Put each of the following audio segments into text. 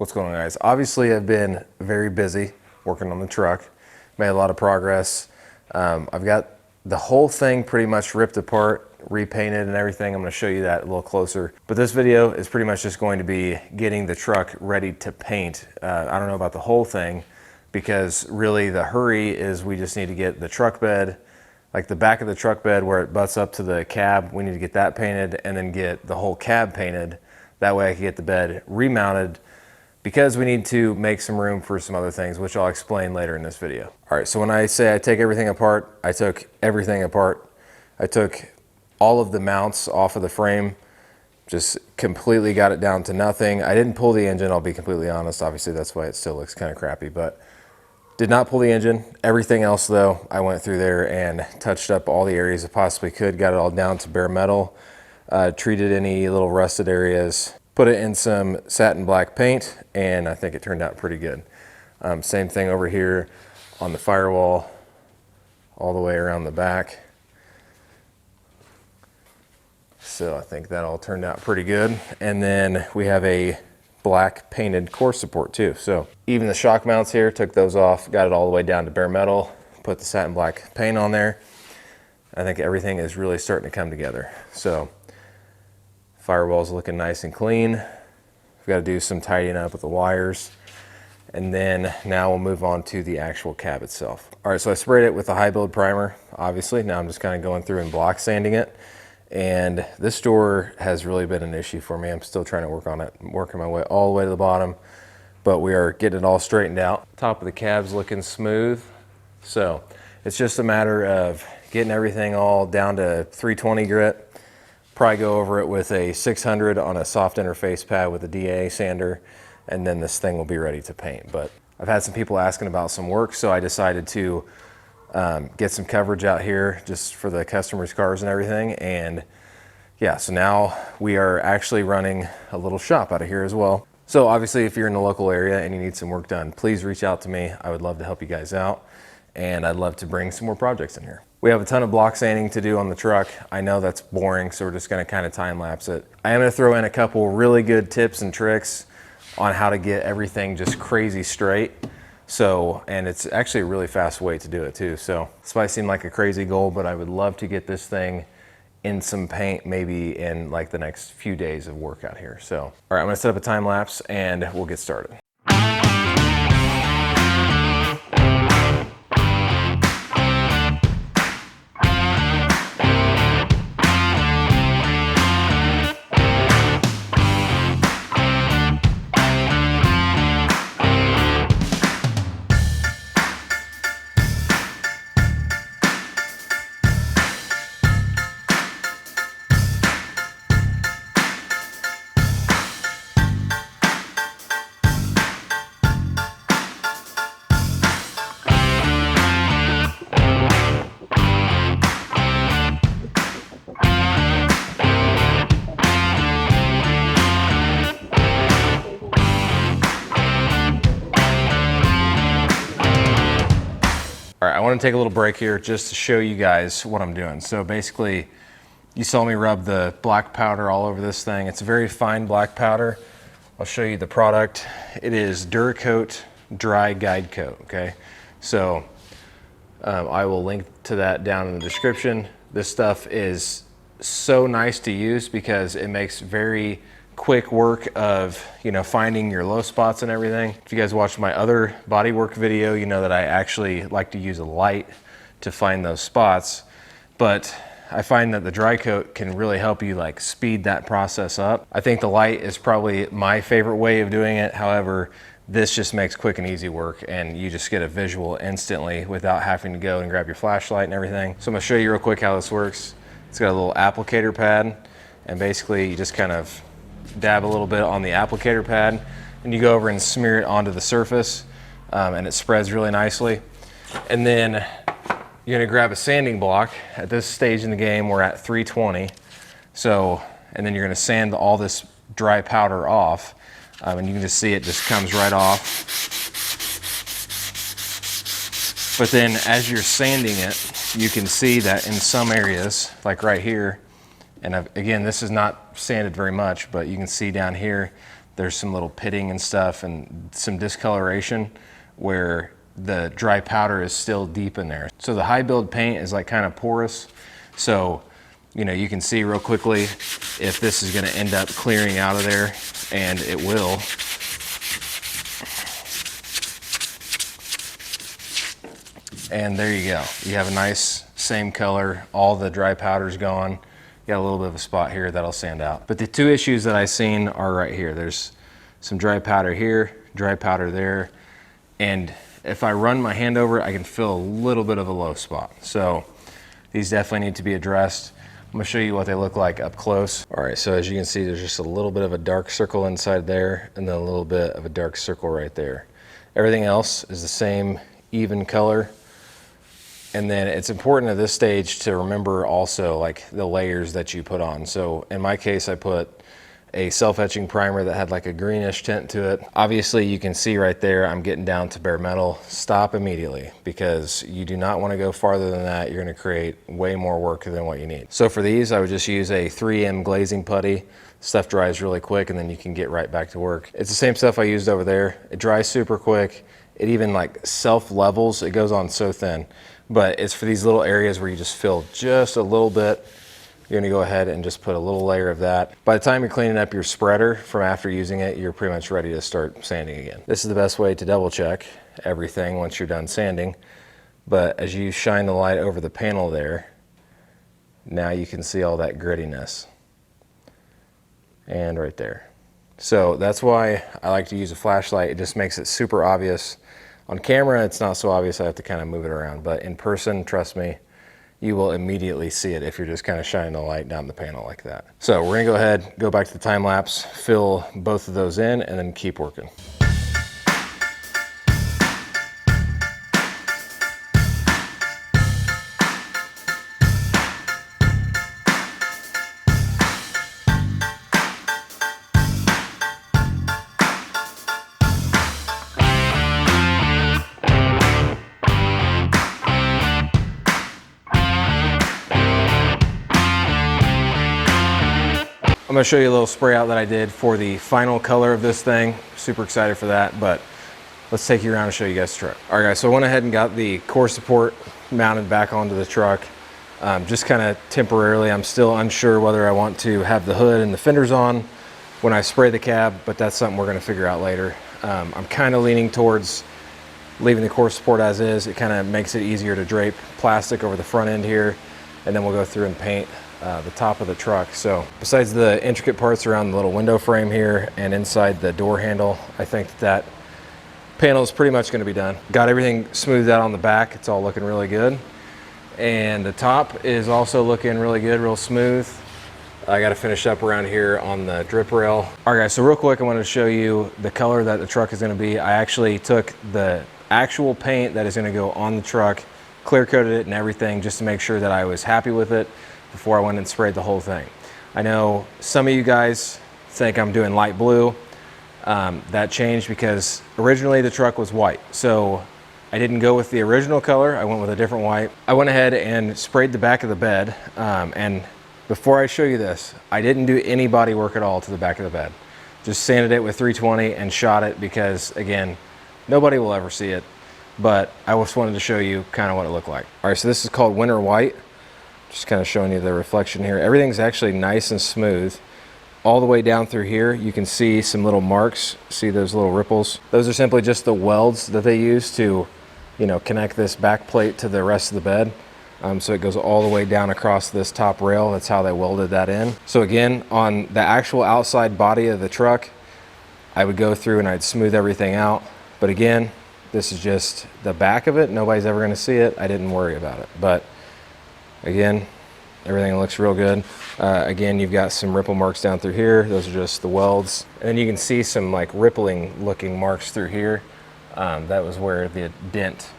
What's going on, guys? Obviously, I've been very busy working on the truck. Made a lot of progress. I've got the whole thing pretty much ripped apart, repainted and everything. I'm going to show you that a little closer. But this video is pretty much just going to be getting the truck ready to paint. I don't know about the whole thing because really the hurry is we just need to get the truck bed, like the back of the truck bed where it butts up to the cab. We need to get that painted and then get the whole cab painted. That way I can get the bed remounted, because we need to make some room for some other things, which I'll explain later in this video. All right, so when I say I take everything apart, I took everything apart. I took all of the mounts off of the frame, just completely got it down to nothing. I didn't pull the engine, I'll be completely honest. Obviously, that's why it still looks kind of crappy, but did not pull the engine. Everything else though, I went through there and touched up all the areas I possibly could, got it all down to bare metal, treated any little rusted areas, put it in some satin black paint, and I think it turned out pretty good. Same thing over here on the firewall, all the way around the back. So I think that all turned out pretty good. And then we have a black painted core support too. So even the shock mounts here, took those off, got it all the way down to bare metal, put the satin black paint on there. I think everything is really starting to come together. So firewall's looking nice and clean. We've got to do some tidying up with the wires. And then now we'll move on to the actual cab itself. All right, so I sprayed it with a high build primer, obviously. Now I'm just kind of going through and block sanding it. And this door has really been an issue for me. I'm still trying to work on it, working my way all the way to the bottom, but we are getting it all straightened out. Top of the cab's looking smooth. So it's just a matter of getting everything all down to 320 grit. Probably go over it with a 600 on a soft interface pad with a DA sander, and then this thing will be ready to paint. But I've had some people asking about some work, so I decided to get some coverage out here just for the customers' cars and everything. And yeah, so now we are actually running a little shop out of here as well. So obviously if you're in the local area and you need some work done, please reach out to me. I would love to help you guys out, and I'd love to bring some more projects in here. We have a ton of block sanding to do on the truck. I know that's boring, so we're just gonna kind of time lapse it. I am gonna throw in a couple really good tips and tricks on how to get everything just crazy straight. So, and it's actually a really fast way to do it too. So this might seem like a crazy goal, but I would love to get this thing in some paint maybe in like the next few days of work out here. So, all right, I'm gonna set up a time lapse and we'll get started. All right, I want to take a little break here just to show you guys what I'm doing. So basically, you saw me rub the black powder all over this thing. It's a very fine black powder. I'll show you the product. It is Dura Dry Guide Coat, okay? So I will link to that down in the description. This stuff is so nice to use because it makes very quick work of, you know, finding your low spots and everything. If you guys watched my other bodywork video, you know that I actually like to use a light to find those spots. But I find that the dry coat can really help you like speed that process up. I think the light is probably my favorite way of doing it. However, this just makes quick and easy work, and you just get a visual instantly without having to go and grab your flashlight and everything. So I'm gonna show you real quick how this works. It's got a little applicator pad, and basically you just kind of dab a little bit on the applicator pad and you go over and smear it onto the surface, and it spreads really nicely. And then you're gonna grab a sanding block. At this stage in the game, we're at 320. So, and then you're gonna sand all this dry powder off, and you can just see it just comes right off. But then as you're sanding it, you can see that in some areas, like right here, and again, this is not sanded very much, but you can see down here there's some little pitting and stuff and some discoloration where the dry powder is still deep in there. So the high build paint is like kind of porous. So, you know, you can see real quickly if this is gonna end up clearing out of there, and it will. And there you go. You have a nice same color, all the dry powder's gone. You got a little bit of a spot here that'll stand out. But the two issues that I've seen are right here. There's some dry powder here, dry powder there, and if I run my hand over it, I can feel a little bit of a low spot. So these definitely need to be addressed. I'm gonna show you what they look like up close. All right, so as you can see, there's just a little bit of a dark circle inside there, and then a little bit of a dark circle right there. Everything else is the same even color. And then it's important at this stage to remember also like the layers that you put on. So in my case, I put a self-etching primer that had like a greenish tint to it. Obviously you can see right there, I'm getting down to bare metal. Stop immediately, because you do not want to go farther than that. You're going to create way more work than what you need. So for these, I would just use a 3M glazing putty. Stuff dries really quick and then you can get right back to work. It's the same stuff I used over there. It dries super quick. It even like self-levels. It goes on so thin, but it's for these little areas where you just feel just a little bit. You're gonna go ahead and just put a little layer of that. By the time you're cleaning up your spreader from after using it, you're pretty much ready to start sanding again. This is the best way to double check everything once you're done sanding. But as you shine the light over the panel there, now you can see all that grittiness. And right there. So that's why I like to use a flashlight. It just makes it super obvious. On camera, it's not so obvious. I have to kind of move it around, but in person, trust me, you will immediately see it if you're just kind of shining the light down the panel like that. So we're gonna go ahead, go back to the time lapse, fill both of those in, and then keep working. I'm gonna show you a little spray out that I did for the final color of this thing. Super excited for that, but let's take you around and show you guys the truck. All right guys, so I went ahead and got the core support mounted back onto the truck, just kind of temporarily. I'm still unsure whether I want to have the hood and the fenders on when I spray the cab, but that's something we're gonna figure out later. I'm kind of leaning towards leaving the core support as is. It kind of makes it easier to drape plastic over the front end here, and then we'll go through and paint the top of the truck. So besides the intricate parts around the little window frame here and inside the door handle, I think that panel is pretty much going to be done. Got everything smoothed out on the back. It's all looking really good. And the top is also looking really good, real smooth. I got to finish up around here on the drip rail. All right guys, so real quick, I wanted to show you the color that the truck is going to be. I actually took the actual paint that is going to go on the truck, clear coated it and everything, just to make sure that I was happy with it before I went and sprayed the whole thing. I know some of you guys think I'm doing light blue. That changed because originally the truck was white. So I didn't go with the original color. I went with a different white. I went ahead and sprayed the back of the bed. And before I show you this, I didn't do any body work at all to the back of the bed. Just sanded it with 320 and shot it because, again, nobody will ever see it. But I just wanted to show you kind of what it looked like. All right, so this is called Winter White. Just kind of showing you the reflection here. Everything's actually nice and smooth. All the way down through here, you can see some little marks. See those little ripples? Those are simply just the welds that they use to, you know, connect this back plate to the rest of the bed. So it goes all the way down across this top rail. That's how they welded that in. So again, on the actual outside body of the truck, I would go through and I'd smooth everything out. But again, this is just the back of it. Nobody's ever gonna see it. I didn't worry about it. But again, everything looks real good. Again, you've got some ripple marks down through here. Those are just the welds. And then you can see some like rippling looking marks through here. That was where the dent,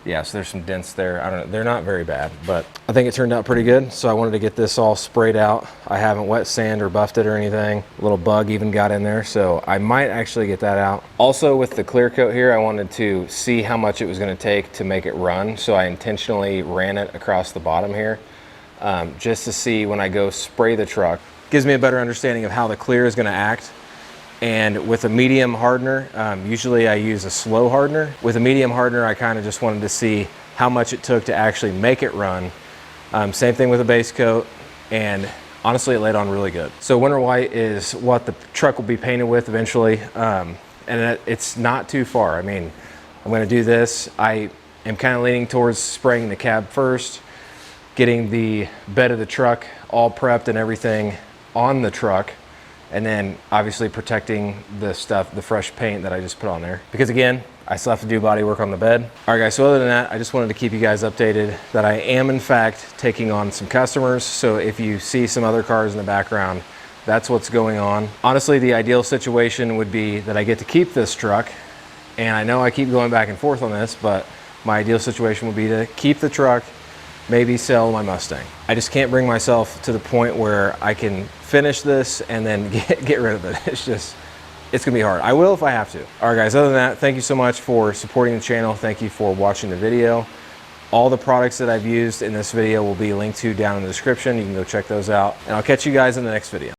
yeah, so there's some dents there. I don't know, they're not very bad, but I think it turned out pretty good. So I wanted to get this all sprayed out. I haven't wet sand or buffed it or anything. A little bug even got in there, so I might actually get that out. Also with the clear coat here, I wanted to see how much it was gonna take to make it run. So I intentionally ran it across the bottom here, just to see when I go spray the truck. Gives me a better understanding of how the clear is gonna act. And with a medium hardener, usually I use a slow hardener. With a medium hardener, I kind of just wanted to see how much it took to actually make it run. Same thing with a base coat, and honestly it laid on really good. So winter white is what the truck will be painted with eventually, and it's not too far. I mean, I'm going to do this. I am kind of leaning towards spraying the cab first, getting the bed of the truck all prepped and everything on the truck, and then obviously protecting the stuff, the fresh paint that I just put on there. Because again, I still have to do body work on the bed. All right guys, so other than that, I just wanted to keep you guys updated that I am in fact taking on some customers. So if you see some other cars in the background, that's what's going on. Honestly, the ideal situation would be that I get to keep this truck. And I know I keep going back and forth on this, but my ideal situation would be to keep the truck, maybe sell my Mustang. I just can't bring myself to the point where I can finish this and then get rid of it. It's gonna be hard. I will if I have to. All right guys, other than that, thank you so much for supporting the channel. Thank you for watching the video. All the products that I've used in this video will be linked to down in the description. You can go check those out, and I'll catch you guys in the next video.